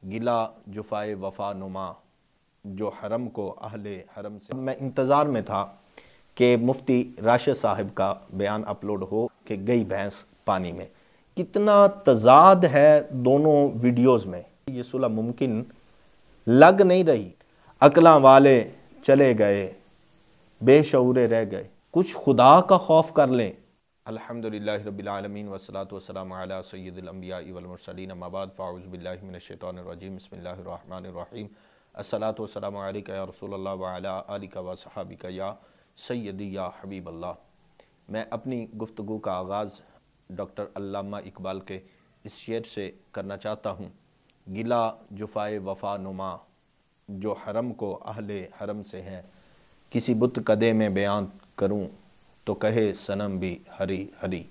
گلا جفائے وفا نما جو حرم کو اہل حرم سے۔ میں انتظار میں تھا کہ مفتی راشد صاحب کا بیان اپلوڈ ہو کہ گئی بھینس پانی میں۔ کتنا تضاد ہے دونوں ویڈیوز میں، یہ صلح ممکن لگ نہیں رہی۔ عقلاں والے چلے گئے، بے شعورے رہ گئے، کچھ خدا کا خوف کر لیں۔ الحمدللہ رب العالمین والصلاة والسلام علی سید الانبیاء والمرسلین، اما بعد فاعوذ باللہ من الشیطان الرجیم، بسم اللہ الرحمن الرحیم۔ الصلاة والسلام علیکہ یا رسول اللہ وعلی آلکہ وصحابکہ یا سیدی یا حبیب اللہ۔ میں اپنی گفتگو کا آغاز ڈاکٹر علامہ اقبال کے اس شعر سے کرنا چاہتا ہوں۔ گلا جفائے وفا نما جو حرم کو اہل حرم سے ہے، کسی بت قدے میں بیان کروں تو کہے صنم بھی ہری ہری۔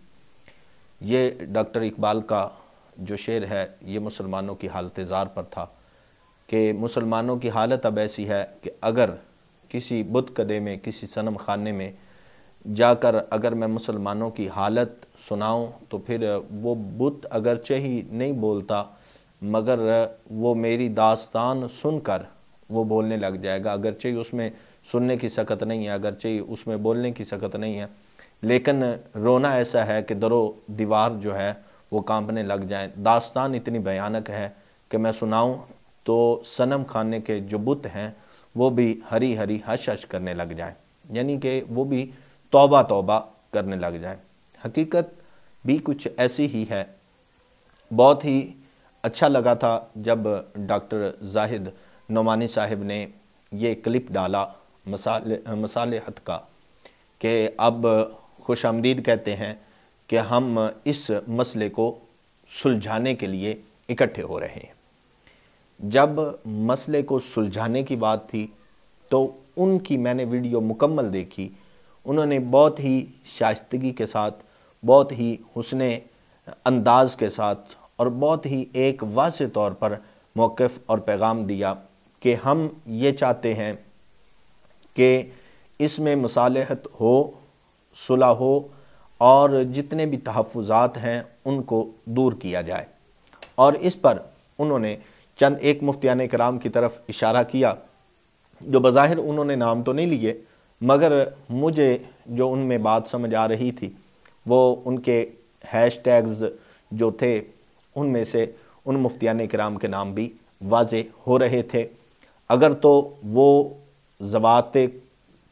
یہ ڈاکٹر اقبال کا جو شعر ہے یہ مسلمانوں کی حالت زار پر تھا کہ مسلمانوں کی حالت اب ایسی ہے کہ اگر کسی بت قدے میں، کسی صنم خانے میں جا کر اگر میں مسلمانوں کی حالت سناؤں تو پھر وہ بت اگرچہ ہی نہیں بولتا مگر وہ میری داستان سن کر وہ بولنے لگ جائے گا، اگرچہ ہی اس میں سننے کی سکت نہیں ہے، اگرچہ ہی اس میں بولنے کی سکت نہیں ہے، لیکن رونا ایسا ہے کہ در و دیوار جو ہے وہ کانپنے لگ جائیں۔ داستان اتنی بھیانک ہے کہ میں سناؤں تو صنم خانے کے جو بت ہیں وہ بھی ہری ہری ہش ہش کرنے لگ جائیں، یعنی کہ وہ بھی توبہ توبہ کرنے لگ جائیں۔ حقیقت بھی کچھ ایسی ہی ہے۔ بہت ہی اچھا لگا تھا جب ڈاکٹر زاہد نعمانی صاحب نے یہ کلپ ڈالا مصالحت کا کہ اب خوش آمدید کہتے ہیں کہ ہم اس مسئلے کو سلجھانے کے لیے اکٹھے ہو رہے ہیں۔ جب مسئلے کو سلجھانے کی بات تھی تو ان کی میں نے ویڈیو مکمل دیکھی، انہوں نے بہت ہی شائستگی کے ساتھ، بہت ہی حسن انداز کے ساتھ اور بہت ہی ایک واضح طور پر موقف اور پیغام دیا کہ ہم یہ چاہتے ہیں کہ اس میں مصالحت ہو، صلح ہو اور جتنے بھی تحفظات ہیں ان کو دور کیا جائے۔ اور اس پر انہوں نے چند ایک مفتیان کرام کی طرف اشارہ کیا جو بظاہر انہوں نے نام تو نہیں لیے، مگر مجھے جو ان میں بات سمجھ آ رہی تھی وہ ان کے ہیش ٹیگز جو تھے ان میں سے ان مفتیان کرام کے نام بھی واضح ہو رہے تھے۔ اگر تو وہ ذوات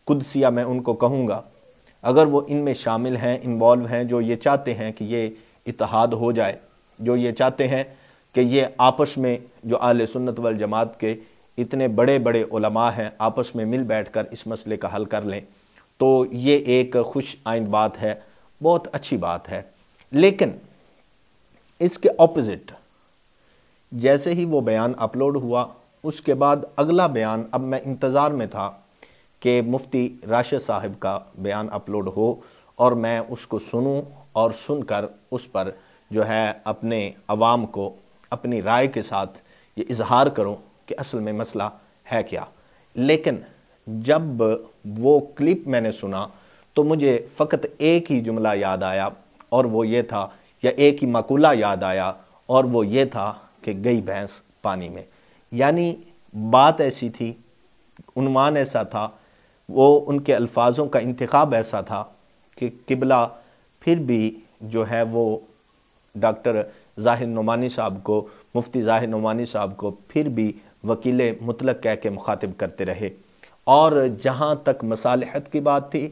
قدسیہ میں ان کو کہوں گا، اگر وہ ان میں شامل ہیں، انوالو ہیں، جو یہ چاہتے ہیں کہ یہ اتحاد ہو جائے، جو یہ چاہتے ہیں کہ یہ آپس میں جو اہل سنت والجماعت کے اتنے بڑے بڑے علماء ہیں آپس میں مل بیٹھ کر اس مسئلے کا حل کر لیں، تو یہ ایک خوش آئند بات ہے، بہت اچھی بات ہے۔ لیکن اس کے اپوزٹ جیسے ہی وہ بیان اپلوڈ ہوا اس کے بعد اگلا بیان، اب میں انتظار میں تھا کہ مفتی راشد صاحب کا بیان اپلوڈ ہو اور میں اس کو سنوں اور سن کر اس پر جو ہے اپنے عوام کو اپنی رائے کے ساتھ یہ اظہار کروں کہ اصل میں مسئلہ ہے کیا۔ لیکن جب وہ کلپ میں نے سنا تو مجھے فقط ایک ہی جملہ یاد آیا اور وہ یہ تھا، یا ایک ہی مقولہ یاد آیا اور وہ یہ تھا کہ گئی بھینس پانی میں۔ یعنی بات ایسی تھی، عنوان ایسا تھا، وہ ان کے الفاظوں کا انتخاب ایسا تھا کہ قبلہ پھر بھی جو ہے وہ ڈاکٹر زاہد نعمانی صاحب کو، مفتی زاہد نعمانی صاحب کو پھر بھی وکیل مطلق کہہ کے مخاطب کرتے رہے، اور جہاں تک مصالحت کی بات تھی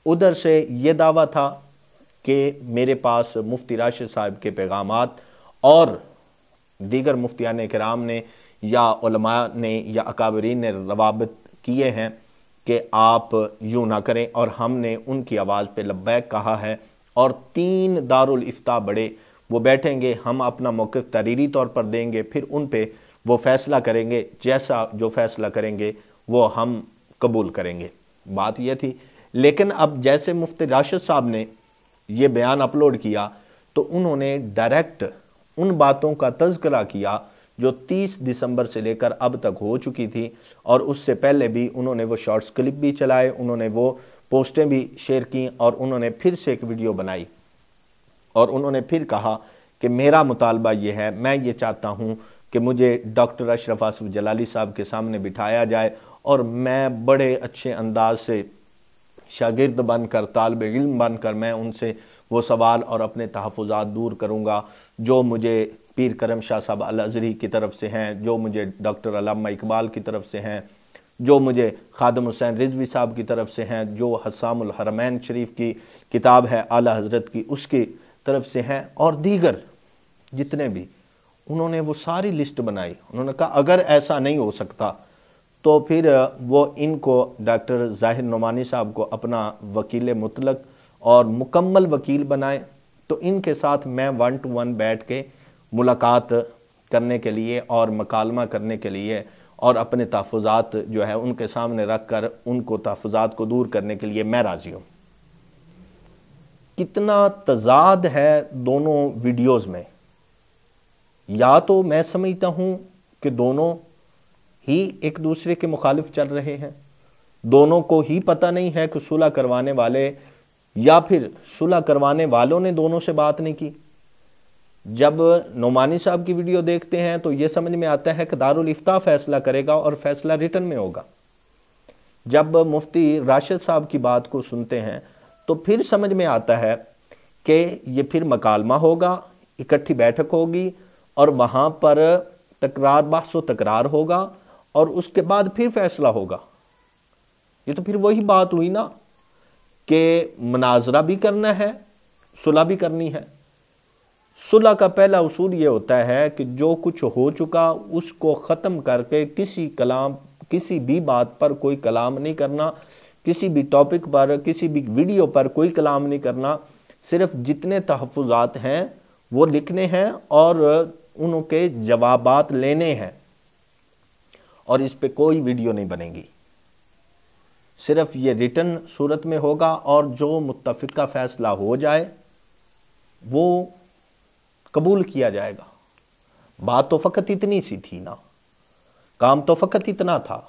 ادھر سے یہ دعویٰ تھا کہ میرے پاس مفتی راشد صاحب کے پیغامات اور دیگر مفتیان کرام نے یا علماء نے یا اکابرین نے روابط کیے ہیں کہ آپ یوں نہ کریں، اور ہم نے ان کی آواز پہ لبیک کہا ہے، اور 3 دارالافتاء بڑے وہ بیٹھیں گے، ہم اپنا موقف تحریری طور پر دیں گے، پھر ان پہ وہ فیصلہ کریں گے، جیسا جو فیصلہ کریں گے وہ ہم قبول کریں گے۔ بات یہ تھی۔ لیکن اب جیسے مفتی راشد صاحب نے یہ بیان اپلوڈ کیا تو انہوں نے ڈائریکٹ ان باتوں کا تذکرہ کیا جو 30 دسمبر سے لے کر اب تک ہو چکی تھی، اور اس سے پہلے بھی انہوں نے وہ شارٹس کلپ بھی چلائے، انہوں نے وہ پوسٹیں بھی شیئر کیں، اور انہوں نے پھر سے ایک ویڈیو بنائی اور انہوں نے پھر کہا کہ میرا مطالبہ یہ ہے، میں یہ چاہتا ہوں کہ مجھے ڈاکٹر اشرف آصف جلالی صاحب کے سامنے بٹھایا جائے اور میں بڑے اچھے انداز سے شاگرد بن کر، طالب علم بن کر میں ان سے وہ سوال اور اپنے تحفظات دور کروں گا جو مجھے پیر کرم شاہ صاحب الازہری کی طرف سے ہیں، جو مجھے ڈاکٹر علامہ اقبال کی طرف سے ہیں، جو مجھے خادم حسین رضوی صاحب کی طرف سے ہیں، جو حسام الحرمین شریف کی کتاب ہے اعلیٰ حضرت کی اس کی طرف سے ہیں، اور دیگر جتنے بھی، انہوں نے وہ ساری لسٹ بنائی۔ انہوں نے کہا اگر ایسا نہیں ہو سکتا تو پھر وہ ان کو ڈاکٹر ظاہر نعمانی صاحب کو اپنا وکیل مطلق اور مکمل وکیل بنائیں، تو ان کے ساتھ میں 1 to 1 بیٹھ کے ملاقات کرنے کے لیے اور مکالمہ کرنے کے لیے اور اپنے تحفظات جو ہے ان کے سامنے رکھ کر ان کو تحفظات کو دور کرنے کے لیے میں راضی ہوں۔ کتنا تضاد ہے دونوں ویڈیوز میں۔ یا تو میں سمجھتا ہوں کہ دونوں ہی ایک دوسرے کے مخالف چل رہے ہیں، دونوں کو ہی پتہ نہیں ہے کہ صلح کروانے والے، یا پھر صلح کروانے والوں نے دونوں سے بات نہیں کی۔ جب نعمانی صاحب کی ویڈیو دیکھتے ہیں تو یہ سمجھ میں آتا ہے کہ دارالافتاء فیصلہ کرے گا اور فیصلہ ریٹن میں ہوگا۔ جب مفتی راشد صاحب کی بات کو سنتے ہیں تو پھر سمجھ میں آتا ہے کہ یہ پھر مکالمہ ہوگا، اکٹھی بیٹھک ہوگی اور وہاں پر تکرار، بحث و تکرار ہوگا اور اس کے بعد پھر فیصلہ ہوگا۔ یہ تو پھر وہی بات ہوئی نا کہ مناظرہ بھی کرنا ہے، صلح بھی کرنی ہے۔ صلح کا پہلا اصول یہ ہوتا ہے کہ جو کچھ ہو چکا اس کو ختم کر کے کسی بھی بات پر کوئی کلام نہیں کرنا، کسی بھی ٹاپک پر، کسی بھی ویڈیو پر کوئی کلام نہیں کرنا، صرف جتنے تحفظات ہیں وہ لکھنے ہیں اور انہوں کے جوابات لینے ہیں، اور اس پہ کوئی ویڈیو نہیں بنے گی۔ صرف یہ ریٹن صورت میں ہوگا اور جو متفقہ فیصلہ ہو جائے وہ قبول کیا جائے گا۔ بات تو فقط اتنی سی تھی نا، کام تو فقط اتنا تھا۔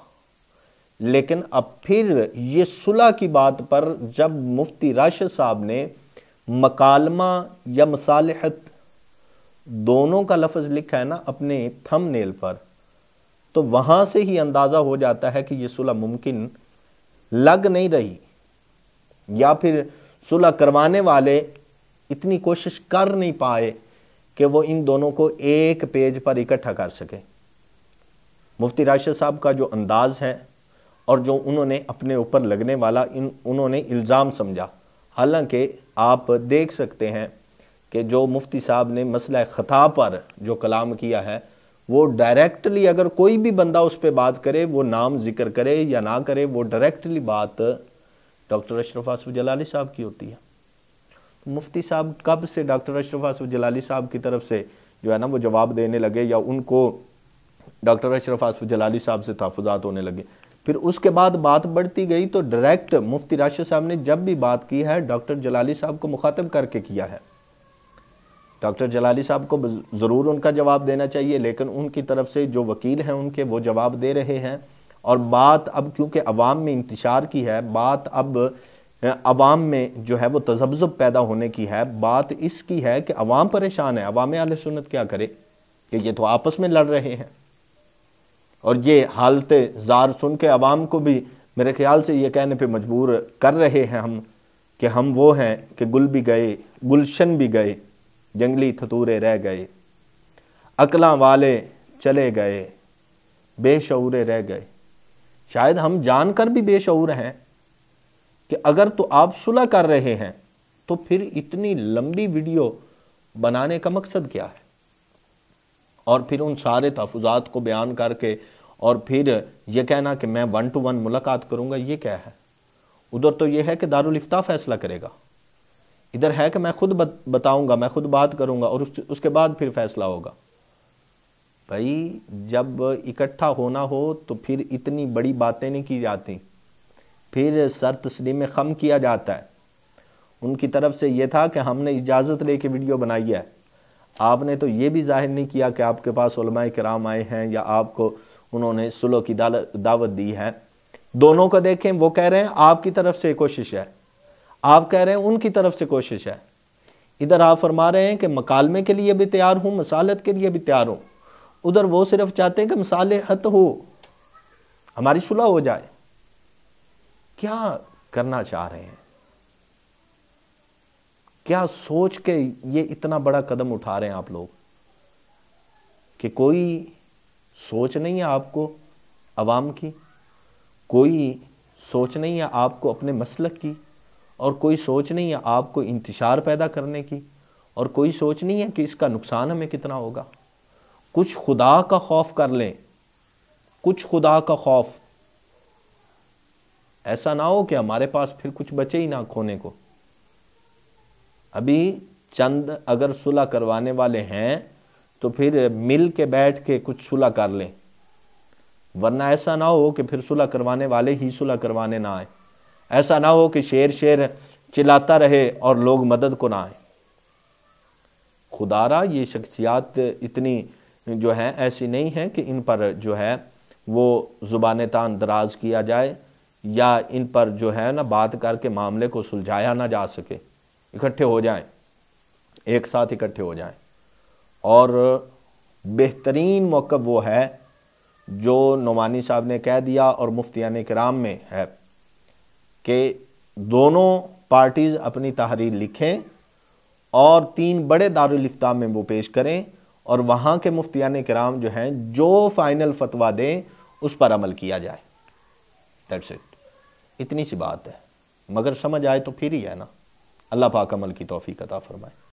لیکن اب پھر یہ صلح کی بات پر جب مفتی راشد صاحب نے مکالمہ یا مصالحت دونوں کا لفظ لکھا ہے نا اپنے تھم نیل پر، تو وہاں سے ہی اندازہ ہو جاتا ہے کہ یہ صلح ممکن لگ نہیں رہی، یا پھر صلح کروانے والے اتنی کوشش کر نہیں پائے کہ وہ ان دونوں کو ایک پیج پر اکٹھا کر سکیں۔ مفتی راشد صاحب کا جو انداز ہے اور جو انہوں نے اپنے اوپر لگنے والا انہوں نے الزام سمجھا، حالانکہ آپ دیکھ سکتے ہیں کہ جو مفتی صاحب نے مسئلہ خطا پر جو کلام کیا ہے وہ ڈائریکٹلی، اگر کوئی بھی بندہ اس پہ بات کرے، وہ نام ذکر کرے یا نہ کرے، وہ ڈائریکٹلی بات ڈاکٹر اشرف آصف جلالی صاحب کی ہوتی ہے۔ مفتی صاحب کب سے ڈاکٹر اشرف آصف جلالی صاحب کی طرف سے جو ہے نا وہ جواب دینے لگے، یا ان کو ڈاکٹر اشرف آصف جلالی صاحب سے تحفظات ہونے لگے؟ پھر اس کے بعد بات بڑھتی گئی تو ڈائریکٹ مفتی راشد صاحب نے جب بھی بات کی ہے ڈاکٹر جلالی صاحب کو مخاطب کر کے کیا ہے۔ ڈاکٹر جلالی صاحب کو ضرور ان کا جواب دینا چاہیے، لیکن ان کی طرف سے جو وکیل ہیں ان کے وہ جواب دے رہے ہیں، اور بات اب کیونکہ عوام میں انتشار کی ہے، بات اب عوام میں جو ہے وہ تذبذب پیدا ہونے کی ہے، بات اس کی ہے کہ عوام پریشان ہے۔ عوام اہل سنت کیا کرے کہ یہ تو آپس میں لڑ رہے ہیں، اور یہ حالت زار سن کے عوام کو بھی میرے خیال سے یہ کہنے پہ مجبور کر رہے ہیں ہم کہ ہم وہ ہیں کہ گل بھی گئے، گلشن بھی گئے، جنگلی تھتورے رہ گئے، عقلاں والے چلے گئے، بے شعورے رہ گئے۔ شاید ہم جان کر بھی بے شعور ہیں کہ اگر تو آپ صلح کر رہے ہیں تو پھر اتنی لمبی ویڈیو بنانے کا مقصد کیا ہے، اور پھر ان سارے تحفظات کو بیان کر کے اور پھر یہ کہنا کہ میں 1 to 1 ملاقات کروں گا، یہ کیا ہے؟ ادھر تو یہ ہے کہ دارالافتاء فیصلہ کرے گا، ادھر ہے کہ میں خود بتاؤں گا، میں خود بات کروں گا اور اس کے بعد پھر فیصلہ ہوگا۔ بھائی جب اکٹھا ہونا ہو تو پھر اتنی بڑی باتیں نہیں کی جاتی، پھر سر تسلیم خم کیا جاتا ہے۔ ان کی طرف سے یہ تھا کہ ہم نے اجازت لے کے ویڈیو بنائی ہے، آپ نے تو یہ بھی ظاہر نہیں کیا کہ آپ کے پاس علماء کرام آئے ہیں یا آپ کو انہوں نے صلح کی دعوت دی ہے۔ دونوں کو دیکھیں، وہ کہہ رہے ہیں آپ کی طرف سے کوشش ہے، آپ کہہ رہے ہیں ان کی طرف سے کوشش ہے۔ ادھر آپ فرما رہے ہیں کہ مکالمے کے لیے بھی تیار ہوں، مصالحت کے لیے بھی تیار ہوں، ادھر وہ صرف چاہتے ہیں کہ مصالحت ہو، ہماری صلح ہو جائے۔ کیا کرنا چاہ رہے ہیں؟ کیا سوچ کے یہ اتنا بڑا قدم اٹھا رہے ہیں آپ لوگ کہ کوئی سوچ نہیں ہے آپ کو عوام کی، کوئی سوچ نہیں ہے آپ کو اپنے مسلک کی، اور کوئی سوچ نہیں ہے آپ کو انتشار پیدا کرنے کی، اور کوئی سوچ نہیں ہے کہ اس کا نقصان ہمیں کتنا ہوگا۔ کچھ خدا کا خوف کر لیں، کچھ خدا کا خوف، ایسا نہ ہو کہ ہمارے پاس پھر کچھ بچے ہی نہ کھونے کو۔ ابھی چند اگر صلح کروانے والے ہیں تو پھر مل کے بیٹھ کے کچھ صلح کر لیں، ورنہ ایسا نہ ہو کہ پھر صلح کروانے والے ہی صلح کروانے نہ آئیں، ایسا نہ ہو کہ شیر شیر چلاتا رہے اور لوگ مدد کو نہ آئیں۔ خدا را یہ شخصیات اتنی جو ہیں ایسی نہیں ہیں کہ ان پر جو ہے وہ زبان تان دراز کیا جائے، یا ان پر جو ہے نا بات کر کے معاملے کو سلجھایا نہ جا سکے۔ اکٹھے ہو جائیں، ایک ساتھ اکٹھے ہو جائیں، اور بہترین موقف وہ ہے جو نعمانی صاحب نے کہہ دیا اور مفتیان کرام میں ہے کہ دونوں پارٹیز اپنی تحریر لکھیں اور 3 بڑے دارالافتاء میں وہ پیش کریں، اور وہاں کے مفتیان کرام جو ہیں جو فائنل فتویٰ دیں اس پر عمل کیا جائے۔ دیٹس اٹ، اتنی سی بات ہے، مگر سمجھ آئے تو پھر ہی ہے نا۔ اللہ پاک عمل کی توفیق عطا فرمائے۔